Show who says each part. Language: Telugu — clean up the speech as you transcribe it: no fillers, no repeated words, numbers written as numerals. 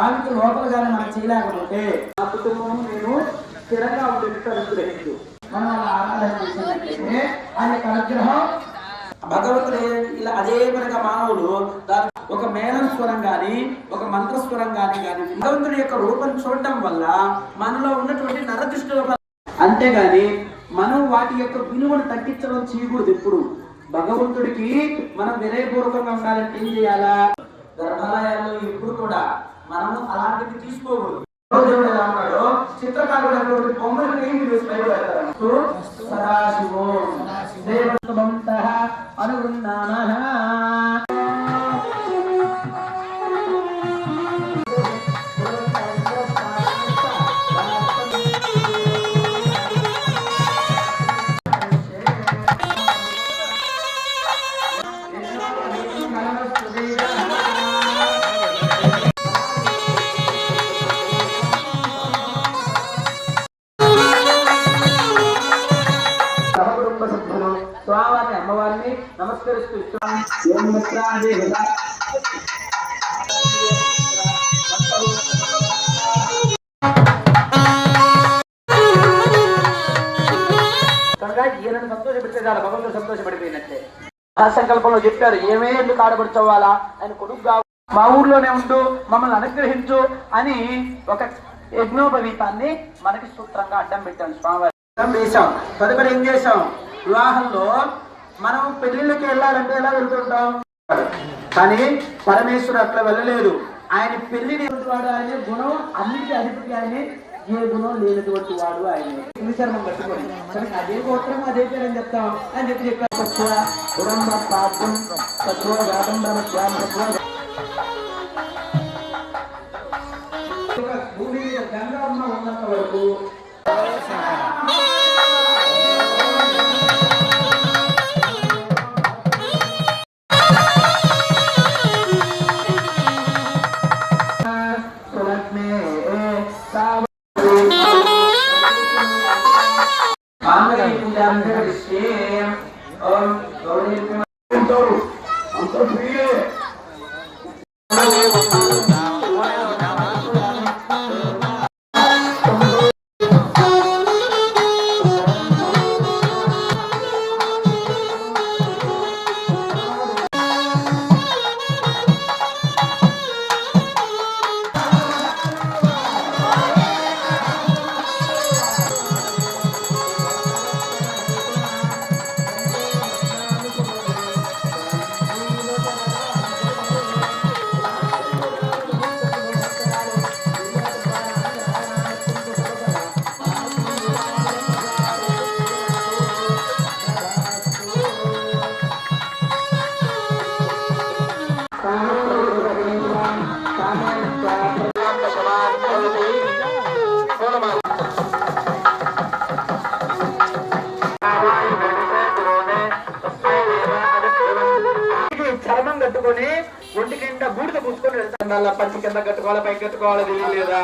Speaker 1: స్వామికి లోపలగానే మనం చేయలేకపోతే ఆ కుటుంబం నేను స్థిరంగా ఉండేటట్టు మనం అలా ఆరాధన చేసినట్లయితే ఆయన యొక్క అనుగ్రహం భగవంతుడు ఇలా అదే మనగా మానవులు ఒక మేళం స్వరం గాని ఒక మంత్రస్వరం గాని భగవంతుడి యొక్క రూపం చూడటం వల్ల మనలో ఉన్నటువంటి నరదృష్టిలో అంతేగాని మనం వాటి యొక్క విలువను తగ్గించడం చేయకూడదు. ఎప్పుడు భగవంతుడికి మనం వినయపూర్వకంగా ఉండాలంటే ఏం చేయాలా? గర్భాలయాల్లో ఎప్పుడు కూడా మనము అలాంటివి తీసుకోకూడదు. దేవుడు ఎలా ఉన్నాడో చిత్రకారుడు బొమ్మలు పెయింట్ వేసి బయటపెడతారు. సదాశివో దేవవంతః అనుగృహ్ణామః స్వామిని అమ్మవారిని నమస్కరిస్తూ కనుక ఈయనను సంతోషపెడితే చాలా భగవంతుడు సంతోషపడిపోయినట్లే. ఆ సంకల్పంలో చెప్పారు, ఏమే ఎందుకు ఆడబడుచోవాలా ఆయన కొడుకుగా మా ఊర్లోనే ఉంటూ మమ్మల్ని అనుగ్రహించు అని ఒక యజ్ఞోపవీతాన్ని మనకి సూత్రంగా అడ్డం పెట్టాను స్వామివారి వేశాం. తదుపరి ఏం చేశాం? వివాహంలో మనం పెళ్లిళ్ళకి వెళ్ళాలంటే ఎలా వెళ్తుంటాం, కానీ పరమేశ్వరుడు అట్లా వెళ్ళలేదు. ఆయన పెళ్లిని వాడు ఆయన గుణం అన్నిటికీ అధిపతి ఆయన, ఏ గుణం లేనటువంటి వాడు ఆయన. విచరణం కట్టుకోండి కానీ అదే గోత్రం అదే పేరు అని చెప్తాం అని చెప్పారు. భూమి గంగా ఉన్నంత వరకు చర్మం కట్టుకొని ఒంటి కింద బూడిద పూసుకొని వెళ్తాను. పచ్చి కింద కట్టుకోవాలి, పైకి కట్టుకోవాలి లేదా